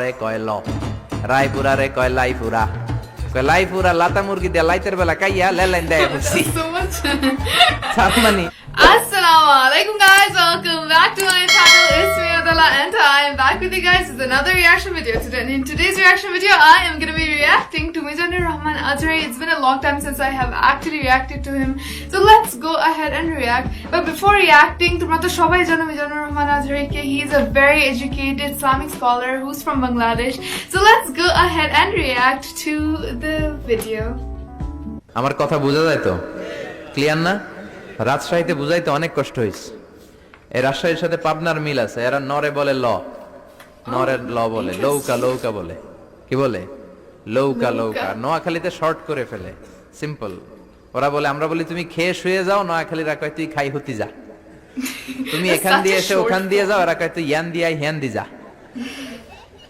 রে কয় ল, রায়পুরা রে কয় লাইপুরা, কয় লাইপুরা লাতা মুরগি দিয়ে লাইতের বেলা কাইয়া লেলাইন দেয় বুঝছি so much. সাতমানি। Assalamu alaikum guys, welcome back to my channel. It's me Adela and I am back with you guys with another reaction video today. In today's reaction video I am going to be reacting to Mizanur Rahman Azhari. It's been a long time since I have actually reacted to him, so let's go ahead and react. But before reacting, tumra to shobai jano Mizanur Rahman Azhari ke he is a very educated Islamic scholar who's from Bangladesh. So let's go ahead and react to the video. আমার কথা বোঝা যায় তো? Clear না? রাজশাহীতে বুঝাইতে অনেক কষ্ট হয়েছে। এই রাজশাহীর সাথে পাবনার মিল আছে। এরা নরে বলে ল, নরের ল বলে, লৌকা লৌকা বলে। কি বলে? লৌকা লৌকা। নোয়াখালীতে শর্ট করে ফেলে, সিম্পল। ওরা বলে, আমরা বলি তুমি খেয়ে শুয়ে যাও, নোয়াখালীরা কয় তুই খাই হতি যা। তুমি এখান দিয়ে এসে ওখান দিয়ে যাও, এরা কয় তুই ইয়ান দিয়ে হ্যান দি যা।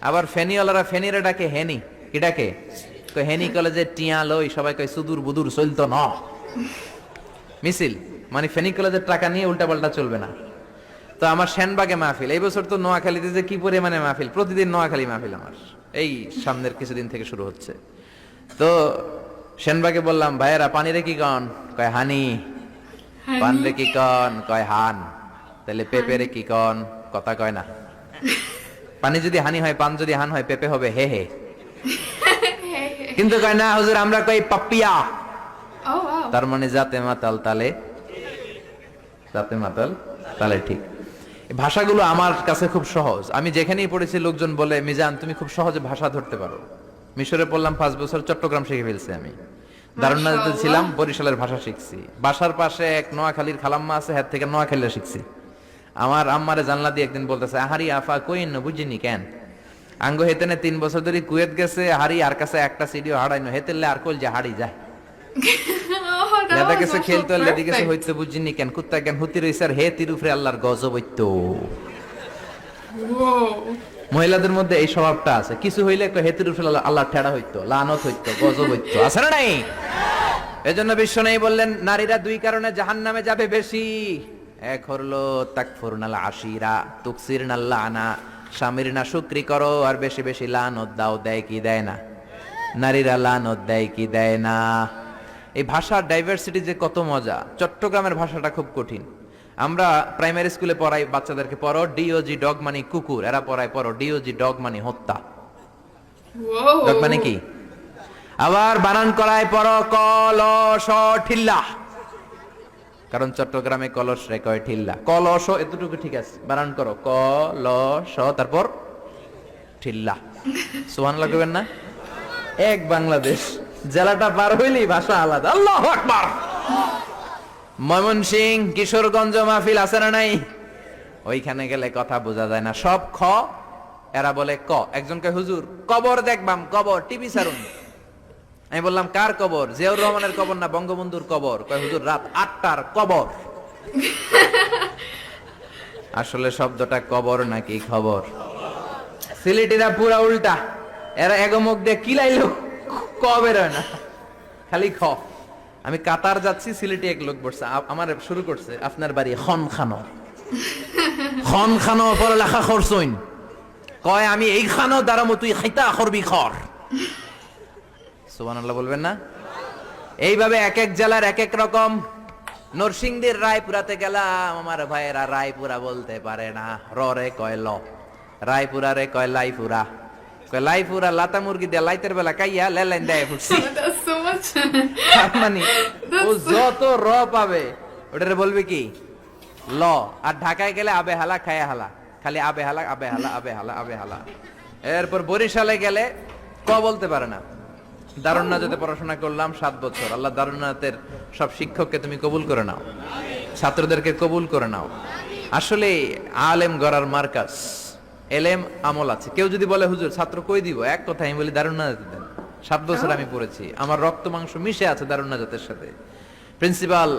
আবার ফেনিওয়ালারা ফেনিরে ডাকে হেনি। কি ডাকে? কয় হেনি কলেজে টিয়া লই, সবাই কয় সুদূর বুদুর চলতো না। মিছিল মানে ফেনী কলেজের টাকা নিয়ে উল্টাপাল্টা চলবে না। তো আমার সেনবাগে মাহফিল, এই বছর তো নোয়াখালীতে যে কি পরিমাণে মাহফিল, প্রতিদিন নোয়াখালী মাহফিল আমার এই সামনের কিছুদিন থেকে শুরু হচ্ছে। তো সেনবাগে বললাম, ভাইয়েরা পানিরে কি কন? কয় হানি। পানরে কি কন? কয় হান। তাহলে পেঁপেরে কি কন? কথা কয় না। পানি যদি হানি হয়, পান যদি হান হয়, পেঁপে হবে হে হে। কিন্তু কয় না হুজুর, আমরা কই পাপিয়া। Oh wow. তার মানে জাতে মাতাল তালে, জাতে মাতাল তালে ঠিক। এই ভাষাগুলো আমার কাছে খুব সহজ। আমি যেখানেই পড়েছি লোকজন বলে, মিজান তুমি খুব সহজে ভাষা ধরতে পারো। মিশরে পড়লাম 5 বছর, চট্টগ্রাম শিখে ফেলছি আমি। দারুন্নাতে ছিলাম, বরিশালের ভাষা শিখছি। বাসার পাশে এক নোয়াখালীর খালাম্মা আছে, হাত থেকে নোয়াখালী শিখছি। আমার আম্মারে জানলা দিয়ে একদিন বলতেছে, আহারি আফা কইন না বুঝিনি কেন আঙ্গ হেতেনে 3 বছর ধরে কুয়েত গেছে, হারি আর কাছে একটা সিডিও হারাইনো হেতেলে আর কল যে হারি যায়। Oh, that লেদা was গেছে also খেলতে লেদি গেছে perfect. হইতে বুঝিনি কেন কুত্তা কেন হুতি রইছে আর হে তিরুফরে আল্লাহর গজব হইতো। Whoa. মহিলাদের মধ্যে এই স্বভাবটা আছে, কিছু হইলে একটা হে তিরুফরে আল্লাহর ঠেড়া হইতো, লানত হইতো, গজব হইতো, আছে না নাই? এজন্য বিশ্বনবী বললেন, নারীরা 2 কারণে জাহান্নামে যাবে বেশি। এক হলো তাকফুরনাল আশিরা, তুকসিরনাল লানা, স্বামীর না শুকরি করো আর বেশি বেশি লানত দাও। দেয় কি দেয় না? নারীরা লানত দেয় কি দেয় না? এই ভাষার ডাইভার্সিটি যে কত মজা। চট্টগ্রামের ভাষাটা খুব কঠিন। আমরা প্রাইমারি স্কুলে পড়াই বাচ্চাদেরকে, পড়ো ডিওজি ডগ মানে কুকুর, এরা পড়ায় পড়ো ডিওজি ডগ মানে হত্যা। Whoa. ডগ মানে কি? আবার বানান করায় পড়ো কলস ঠিল্লা, কারণ চট্টগ্রামে কলস রে কয় ঠিল্লা। কলস এতটুকু ঠিক আছে, বানান করো কলস তারপর ঠিল্লা। সুবহানাল্লাহ কইবেন না? এক বাংলাদেশ, জেলাটা পার হইলেই ভাষা আলাদা। আল্লাহু আকবার। ময়মনসিংহ কিশোরগঞ্জ মাহফিল আছে না নাই? ওইখানে গেলে কথা বোঝা যায় না, সব খ, এরা বলে ক। একজনকে হুজুর কবর দেখবাম, কবর টিভি সারুন। আমি বললাম কার কবর? জিয়াউর রহমানের কবর না বঙ্গবন্ধুর কবর? কয় হুজুর রাত 8টার কবর। আসলে শব্দটা কবর নাকি খবর? সিলেটিরা পুরা উল্টা, এরা এগমুখ দিয়ে কিলাইলো ক বের হয় না, খালি খ। আমি কাতার যাচ্ছি, সিলেটি এক লোক বসছে, আমার শুরু করছে, আপনার বাড়ি খন খানো, খন খানো পরে লেখা করছইন। কয় আমি এই খানো দাঁড়ামো, তুই খাইতা করবি খর। সুবহানাল্লাহ বলবেন না? এইভাবে এক এক জেলার এক এক রকম। নরসিংদীর রায়পুরাতে গেলাম, আমার ভাইয়েরা রায়পুরা বলতে পারে না, রে কয় ল, রায়পুরা রে কয় লাইপুরা, কয় লাইপুরা লাতা মুরগি দিয়ে লাইতের বেলা কাইয়া লেলাইন দেয় ফুটছি। That's so much. মানে ও যত র পাবে ওটারে বলবে কি ল। আর ঢাকায় গেলে আবে হালা খায়া হালা, খালি আবে হালা আবে হালা আবে হালা আবে হালা। এরপর বরিশালে গেলে ক বলতে পারে না। দারুন্নাতে পড়াশোনা করলাম 7 বছর। আল্লাহ দারুন্নাতের সব শিক্ষককে তুমি কবুল করে নাও, ছাত্রদেরকে কবুল করে নাও। আসলে আলেম গড়ার মার্কাজ, এলেম আমল আছে। কেউ যদি বলে হুজুর ছাত্র কই দিব, এক কথা আমি বলি দারুন্নাতে দেন। 7 বছর আমি পড়েছি, আমার রক্ত মাংস মিশে আছে দারুন্নাতের সাথে। প্রিন্সিপাল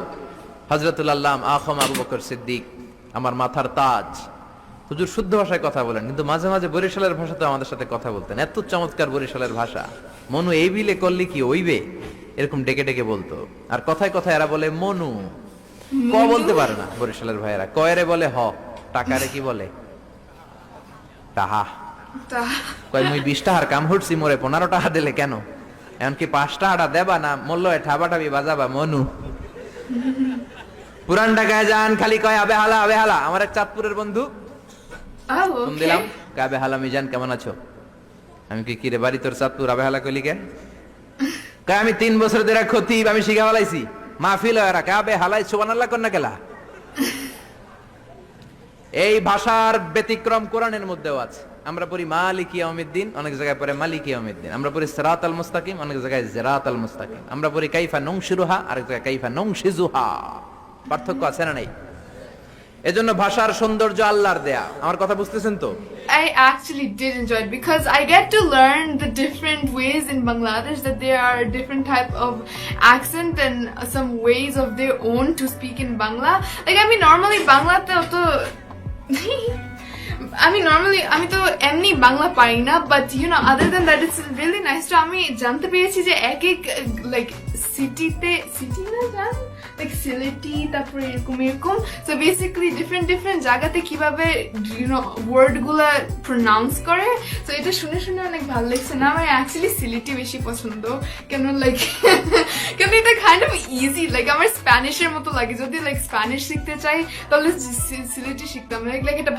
হযরতুল আল্লাম আখম আবু বকর সিদ্দিক আমার মাথার তাজ। হুজুর শুদ্ধ ভাষায় কথা বলেন, কিন্তু মাঝে মাঝে বরিশালের ভাষাতে আমাদের সাথে কথা বলতেন। এত চমৎকার বরিশালের ভাষা, মনু এই বিলে করলি কি ওইবে, এরকম ডেকে ডেকে বলতো। আর কথায় কথায় এরা বলে মনু, ক বলতে পারে না বরিশালের ভাইয়েরা। কয়রে বলে হ, টাকারে কি বলে? টাহা। তা কয় মুই 20 টাকার কাম হচ্ছি মোরে 15 টাকা দিলে কেন এমনকি 5 টাকাটা দেবা না মূল্য ঠাবাটাবি বাজাবা মনু পুরান ঢাকায় যান খালি কয় আবে হালা আমার এক চাঁদপুরের বন্ধু oh ফোন okay দিলাম কাবে হালা মিজান কেমন আছো আমি কি রে বাড়ি তোর চাঁদপুর আবে হালা কইলি কে কয় আমি 3 বছর ধরে খতিব আমি শিখা ফেলাইছি মাহফিল হয় রাখা আবে হালাই সুবহানাল্লাহ কর না কেলা এই ভাষার ব্যতিক্রম কোরআনের মধ্যেও আছে আমরা পড়ি মালিকি ইয়াউমিদ্দিন অনেক জায়গায় পড়ে মালিকি ইয়াউমিদ্দিন আমরা পড়ি সিরাতাল মুস্তাকিম অনেক জায়গায় সিরাতাল মুস্তাকিম আমরা পড়ি কাইফা নুনশিরুহা আরেক জায়গায় কাইফা নুনশিজুহা পার্থক্য আছে না নাই এজন্য ভাষার সৌন্দর্য আল্লাহর দেয়া আমার কথা বুঝতেছেন তো I actually did enjoy it because I get to learn the different ways in Bangladesh that there are different type of accent and some ways of their own to speak in Bangla. Like I mean normally Bangla to আমি তো এমনি বাংলা পারি না but you know other than that it's really nice to আমি জানতে পেরেছি যে এক like সিটি না জান like সিলেটি তারপরে এরকম so basically different জায়গাতে কিভাবে you know ওয়ার্ড গুলা প্রনাউন্স করে so এটা শুনে অনেক ভালো লাগছে না আমার অ্যাকচুয়ালি সিলেটি বেশি পছন্দ কেন লাইক কেন এটা কাইন্ড অফ ইজি লাইক আমার স্প্যানিশের মতো লাগে যদি লাইক স্প্যানিশ শিখতে চাই তাহলে সিলেটি শিখতাম লাইক এটা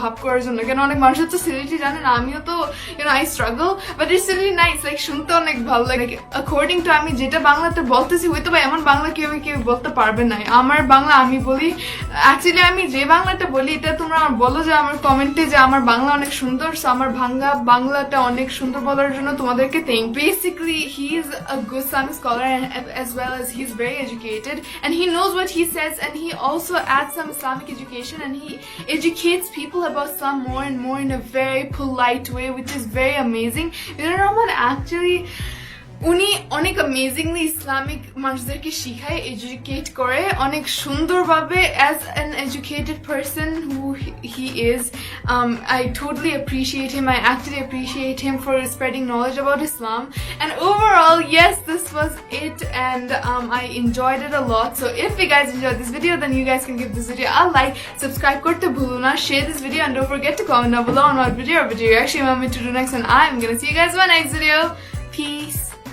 ভাব করার জন্য কেন অনেক মানুষ তো সিলেটি জানে না আমিও তো you know I struggle but it's really nice like শুনতে অনেক ভালো লাগে according to আমি যেটা বাংলাতে বলতেছি হয়তো বা এমন বাংলা কেউ বলতে পারবে না আমার বাংলা আমি বলি অ্যাকচুয়ালি আমি যে বাংলাটা বলি এটা তোমরা আমার বলো যে আমার কমেন্টে যে আমার বাংলা অনেক সুন্দর সো আমার বাংলাটা অনেক সুন্দর বলার জন্য তোমাদেরকে thank basically he is a good Islamic scholar and as well as he's very educated and he knows what he says and he also adds some Islamic education and he educates people about Islam more and more in a very polite way which is very amazing. Mizanuur Rahman actually উনি অনেক amazingly Islamic মানুষদেরকে শিখায় educate করে অনেক সুন্দরভাবে as an educated person who he is I totally appreciate him. I actually appreciate him for spreading knowledge about Islam and overall yes this was it and I enjoyed it a lot so if you guys enjoyed this video then you guys can give this video a like subscribe korte bhullo na share this video and don't forget to comment down below on what video you actually want me to do next and I'm gonna see you guys in my next video. Peace.